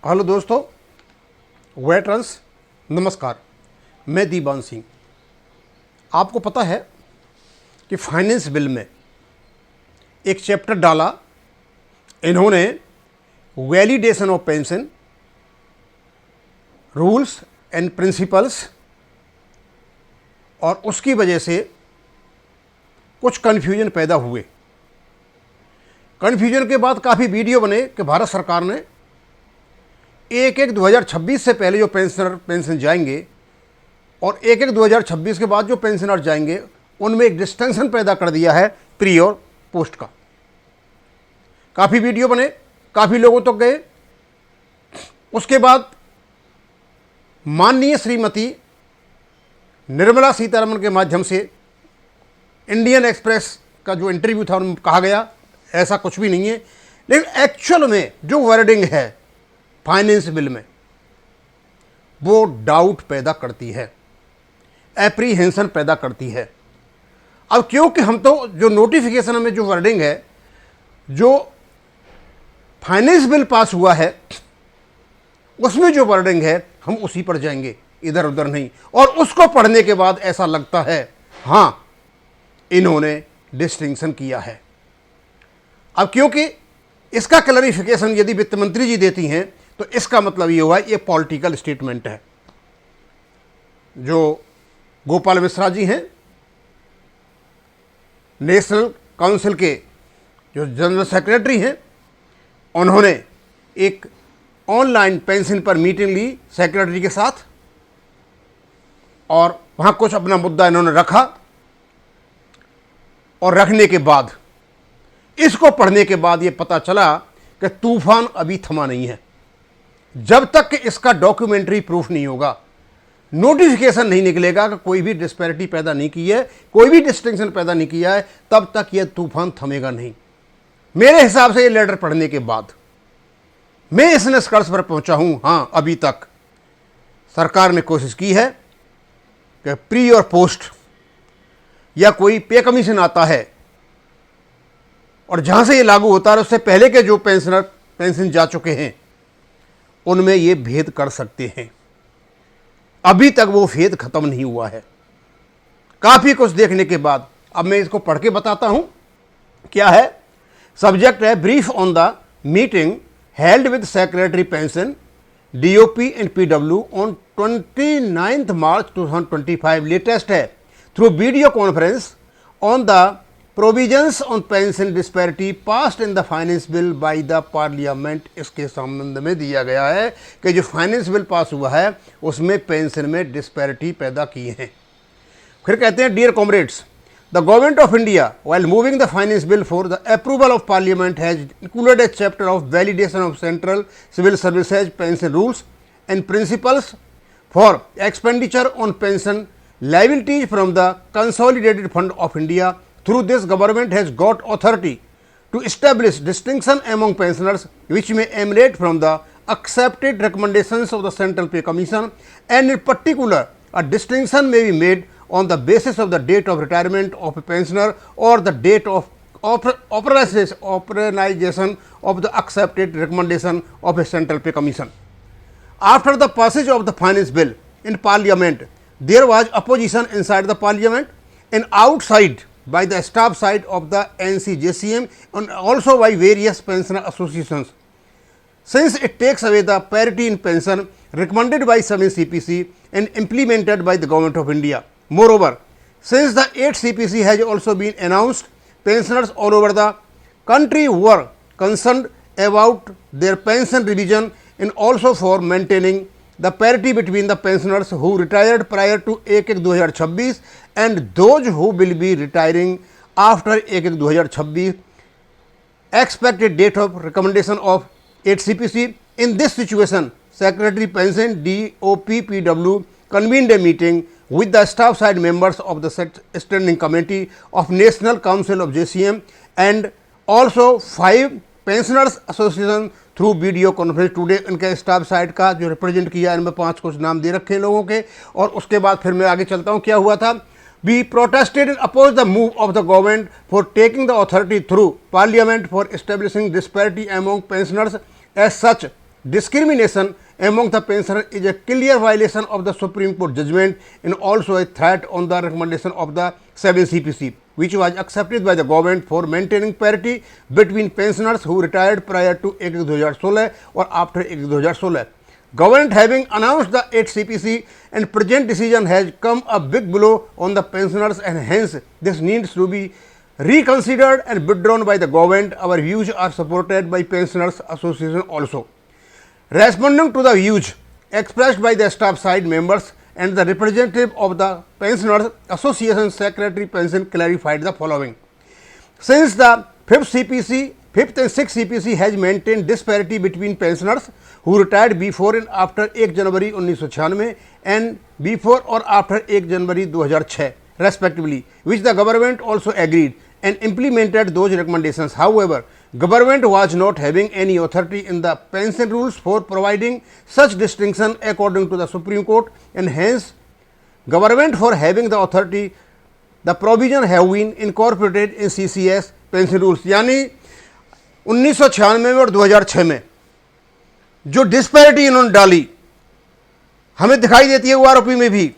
Hello दोस्तों, veterans नमस्कार। मैं दीवान सिंह। आपको पता है कि फाइनेंस बिल में एक चैप्टर डाला इन्होंने, validation of pension rules and principles, और उसकी वजह से कुछ कन्फ्यूजन पैदा हुए। कन्फ्यूजन के बाद काफ़ी वीडियो बने कि भारत सरकार ने 1/1/2026 से पहले जो पेंशनर पेंशन जाएंगे और 1/1/2026 के बाद जो पेंशनर जाएंगे उनमें एक डिस्टिंक्शन पैदा कर दिया है प्री और पोस्ट का। काफ़ी वीडियो बने, काफ़ी लोगों तक गए। उसके बाद माननीय श्रीमती निर्मला सीतारमण के माध्यम से इंडियन एक्सप्रेस का जो इंटरव्यू था उनमें कहा गया ऐसा कुछ भी नहीं है, लेकिन एक्चुअल में जो वर्डिंग है फाइनेंस बिल में वो डाउट पैदा करती है, एप्रीहेंशन पैदा करती है। अब क्योंकि हम तो जो नोटिफिकेशन में जो वर्डिंग है, जो फाइनेंस बिल पास हुआ है उसमें जो वर्डिंग है हम उसी पर जाएंगे, इधर उधर नहीं। और उसको पढ़ने के बाद ऐसा लगता है हाँ इन्होंने डिस्टिंक्शन किया है। अब क्योंकि इसका क्लैरिफिकेशन यदि वित्त मंत्री जी देती हैं तो इसका मतलब ये हुआ ये पॉलिटिकल स्टेटमेंट है। जो गोपाल मिश्रा जी हैं, नेशनल काउंसिल के जो जनरल सेक्रेटरी हैं, उन्होंने एक ऑनलाइन पेंशन पर मीटिंग ली सेक्रेटरी के साथ और वहाँ कुछ अपना मुद्दा इन्होंने रखा, और रखने के बाद इसको पढ़ने के बाद ये पता चला कि तूफान अभी थमा नहीं है। जब तक कि इसका डॉक्यूमेंट्री प्रूफ नहीं होगा, नोटिफिकेशन नहीं निकलेगा कि कोई भी डिस्पैरिटी पैदा नहीं की है, कोई भी डिस्टिंक्शन पैदा नहीं किया है, तब तक यह तूफान थमेगा नहीं। मेरे हिसाब से ये लेटर पढ़ने के बाद मैं इस निष्कर्ष पर पहुंचा हूं, हाँ अभी तक सरकार ने कोशिश की है कि प्री और पोस्ट या कोई पे कमीशन आता है और जहां से ये लागू होता है उससे पहले के जो पेंशनर पेंशन जा चुके हैं उनमें ये भेद कर सकते हैं। अभी तक वो भेद खत्म नहीं हुआ है। काफ़ी कुछ देखने के बाद अब मैं इसको पढ़ के बताता हूं क्या है। सब्जेक्ट है brief on the meeting held with secretary pension DOP and PW on 29 March 2025। Latest है through video conference on the provisions on pension disparity passed in the finance bill by the parliament. इसके संबंध में दिया गया है कि जो finance bill pass हुआ है उसमें पेंशन में डिस्पैरिटी पैदा किए हैं। फिर कहते हैं dear comrades, the government of India while moving the finance bill for the approval of parliament has included a chapter of validation of central civil services pension rules and principles for expenditure on pension liabilities from the consolidated fund of India. Through this, government has got authority to establish distinction among pensioners which may emanate from the accepted recommendations of the Central Pay Commission, and in particular a distinction may be made on the basis of the date of retirement of a pensioner or the date of authorization of the accepted recommendation of a Central Pay Commission. After the passage of the finance bill in Parliament, there was opposition inside the Parliament and outside by the staff side of the NCJCM and also by various pensioner associations. Since it takes away the parity in pension recommended by 7 CPC and implemented by the Government of India. Moreover, since the 8 CPC has also been announced, pensioners all over the country were concerned about their pension revision and also for maintaining the parity between the pensioners who retired prior to 1/1/2026 and those who will be retiring after 1/1/2026 expected date of recommendation of 8 CPC. In this situation, Secretary Pension DOPPW convened a meeting with the staff side members of the Standing Committee of National Council of JCM and also 5 Pensioners Association through video conference today. इनके staff side का जो represent किया, इनमें 5 कुछ नाम दे रखे हैं लोगों के। और उसके बाद फिर मैं आगे चलता हूँ क्या हुआ था। We protested and opposed the move of the government for taking the authority through Parliament for establishing disparity among pensioners. As such, discrimination among the pensioners is a clear violation of the Supreme Court judgment and also a threat on the recommendation of the 7 CPC, which was accepted by the government for maintaining parity between pensioners who retired prior to 1 2016 or after 1 2016. Government having announced the 8 CPC and present decision has come a big blow on the pensioners, and hence this needs to be reconsidered and withdrawn by the government. Our views are supported by Pensioners Association also. Responding to the views expressed by the staff side members and the representative of the Pensioners Association, Secretary Pension clarified the following. Since the 5th and 6th CPC has maintained disparity between pensioners who retired before and after 1 January 1996 and before or after 1 January 2006 respectively, which the government also agreed and implemented those recommendations. However, government was not having any authority in the pension rules for providing such distinction according to the Supreme Court, and hence government for having the authority, the provision have been incorporated in CCS pension rules. यानी 1996 में और 2006 में जो disparity इन्होंने डाली हमें दिखाई देती है OROP में भी,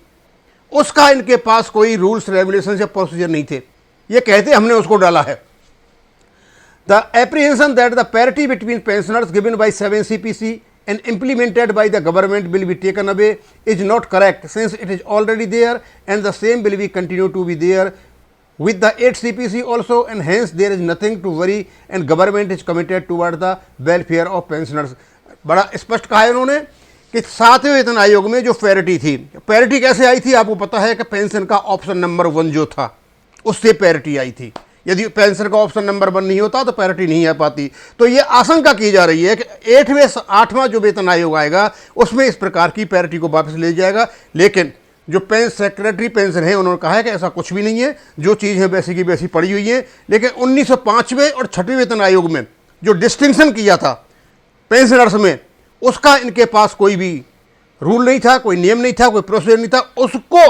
उसका इनके पास कोई रूल्स रेगुलेशन या प्रोसीजर नहीं थे। ये कहते हमने उसको डाला है। The apprehension that the parity between pensioners given by 7 CPC and implemented by the government will be taken away is not correct, since it is already there and the same will be continue to be there with the 8 CPC also, and hence there is nothing to worry and government is committed toward the welfare of pensioners. बड़ा स्पष्ट कहा है उन्होंने कि 7वें वेतन आयोग में जो पैरिटी थी, पैरिटी कैसे आई थी आपको पता है कि पेंशन का ऑप्शन नंबर 1 जो था उससे पैरिटी आई थी। यदि पेंशन का ऑप्शन नंबर 1 नहीं होता तो पैरिटी नहीं आ पाती। तो ये आशंका की जा रही है कि 8वां जो वेतन आयोग आएगा उसमें इस प्रकार की पैरिटी को वापस ले जाएगा, लेकिन जो सेक्रेटरी पेंशन है उन्होंने कहा है कि ऐसा कुछ भी नहीं है, जो चीज़ है वैसी की वैसी पड़ी हुई है। लेकिन 1905वें और 6वें वेतन आयोग में जो डिस्टिंक्शन किया था पेंशनर्स में, उसका इनके पास कोई भी रूल नहीं था, कोई नियम नहीं था, कोई प्रोसीजर नहीं था। उसको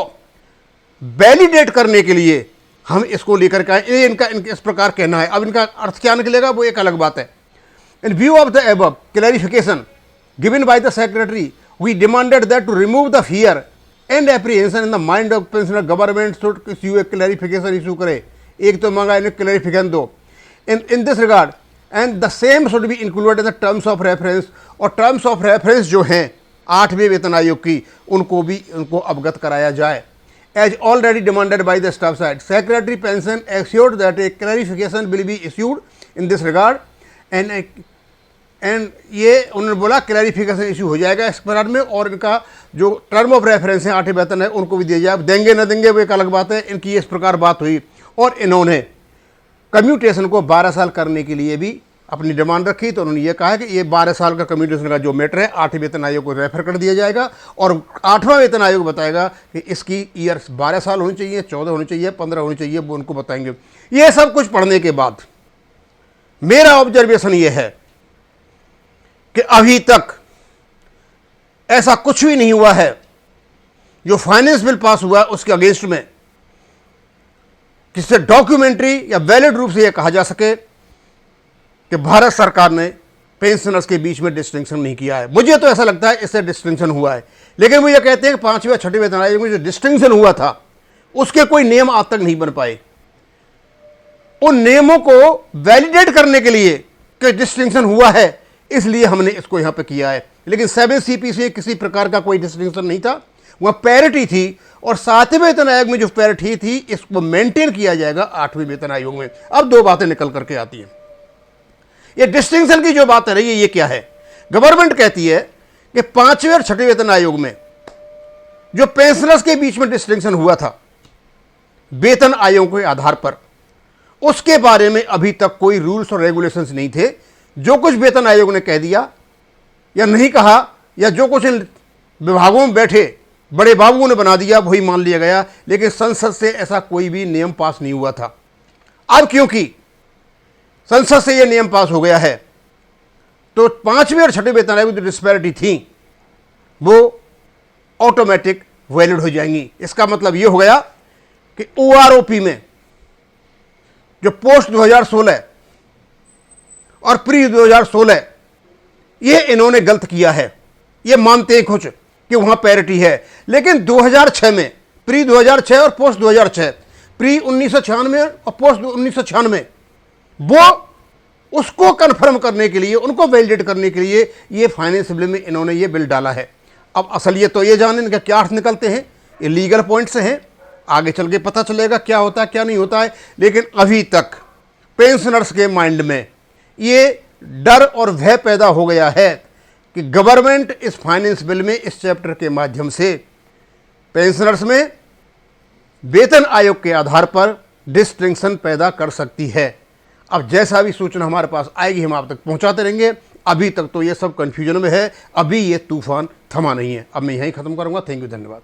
वैलिडेट करने के लिए हम इसको लेकर के आए, ये इनका इस प्रकार कहना है। अब इनका अर्थ क्या निकलेगा वो एक अलग बात है। In view of the above clarification given by the secretary we demanded that to remove the fear and apprehension in the mind of pensioner. Government should issue a clarification issue करे, एक तो मांगा इन्हें क्लैरिफिकेशन दो in this regard, and the same should be included in the terms of reference. और terms of reference जो हैं 8वें वेतन आयोग की, उनको अवगत कराया जाए। As already demanded by the staff side, Secretary Pension assured that a clarification will be issued in this regard, and ये उन्होंने बोला क्लैरिफिकेशन इशू हो जाएगा इस बारे में, और इनका जो टर्म ऑफ रेफरेंस है 8वें वेतन है उनको भी दिया जाए। देंगे न देंगे वो एक अलग बात है, इनकी इस प्रकार बात हुई। और इन्होंने कम्यूटेशन को 12 साल करने के लिए भी अपनी डिमांड रखी। तो उन्होंने ये कहा है कि ये 12 साल का कम्यूटेशन का जो मैटर है 8वें वेतन आयोग को रेफर कर दिया जाएगा, और 8वां वेतन आयोग बताएगा कि इसकी ईयर्स 12 साल होनी चाहिए, 14 होनी चाहिए, 15 होनी चाहिए, वो उनको बताएंगे। ये सब कुछ पढ़ने के बाद मेरा ऑब्जर्वेशन ये है कि अभी तक ऐसा कुछ भी नहीं हुआ है जो फाइनेंस बिल पास हुआ उसके अगेंस्ट में जिससे डॉक्यूमेंट्री या वैलिड रूप से यह कहा जा सके कि भारत सरकार ने पेंशनर्स के बीच में डिस्टिंक्शन नहीं किया है। मुझे तो ऐसा लगता है इससे डिस्टिंक्शन हुआ है, लेकिन वो ये कहते हैं कि 5वें और 6वें वेतन आयोग में जो डिस्टिंक्शन हुआ था उसके कोई नियम आज तक नहीं बन पाए। उन नियमों को वैलिडेट करने के लिए कि डिस्टिंक्शन हुआ है, इसलिए हमने इसको यहां पे किया है। लेकिन 7 CPC किसी प्रकार का कोई डिस्टिंक्शन नहीं था, वह पैरिटी थी, और 7वें वेतन आयोग में जो पैरिटी थी इसको मेंटेन किया जाएगा 8वें वेतन आयोग में। अब 2 बातें निकल करके आती हैं। ये डिस्टिंक्शन की जो बात है रही है ये क्या है? गवर्नमेंट कहती है कि 5वें और 6वें वेतन आयोग में जो पेंशनर्स के बीच में डिस्टिंक्शन हुआ था वेतन आयोग के आधार पर, उसके बारे में अभी तक कोई रूल्स और रेगुलेशंस नहीं थे। जो कुछ वेतन आयोग ने कह दिया या नहीं कहा, या जो कुछ इन विभागों में बैठे बड़े बाबुओं ने बना दिया वही मान लिया गया, लेकिन संसद से ऐसा कोई भी नियम पास नहीं हुआ था। अब क्योंकि संसद से यह नियम पास हो गया है तो 5वें और 6वें वेतन आयोग में जो डिस्पैरिटी थी वो ऑटोमेटिक वैलिड हो जाएंगी। इसका मतलब यह हो गया कि OROP में जो पोस्ट 2016 और प्री 2016 ये इन्होंने गलत किया है, ये मानते हैं कुछ कि वहां पैरिटी है, लेकिन 2006 में, प्री 2006 और पोस्ट 2006, प्री 1996 और पोस्ट 1996, वो उसको कंफर्म करने के लिए, उनको वैलिडेट करने के लिए ये फाइनेंस बिल में इन्होंने ये बिल डाला है। अब असलियत तो ये जाने इनके क्या अर्थ निकलते हैं, ये लीगल पॉइंट से हैं, आगे चल के पता चलेगा क्या होता है क्या नहीं होता है। लेकिन अभी तक पेंशनर्स के माइंड में ये डर और भय पैदा हो गया है कि गवर्नमेंट इस फाइनेंस बिल में, इस चैप्टर के माध्यम से पेंशनर्स में वेतन आयोग के आधार पर डिस्टिंक्शन पैदा कर सकती है। अब जैसा भी सूचना हमारे पास आएगी हम आप तक पहुंचाते रहेंगे। अभी तक तो ये सब कंफ्यूजन में है, अभी ये तूफान थमा नहीं है। अब मैं यहीं खत्म करूंगा। थैंक यू, धन्यवाद।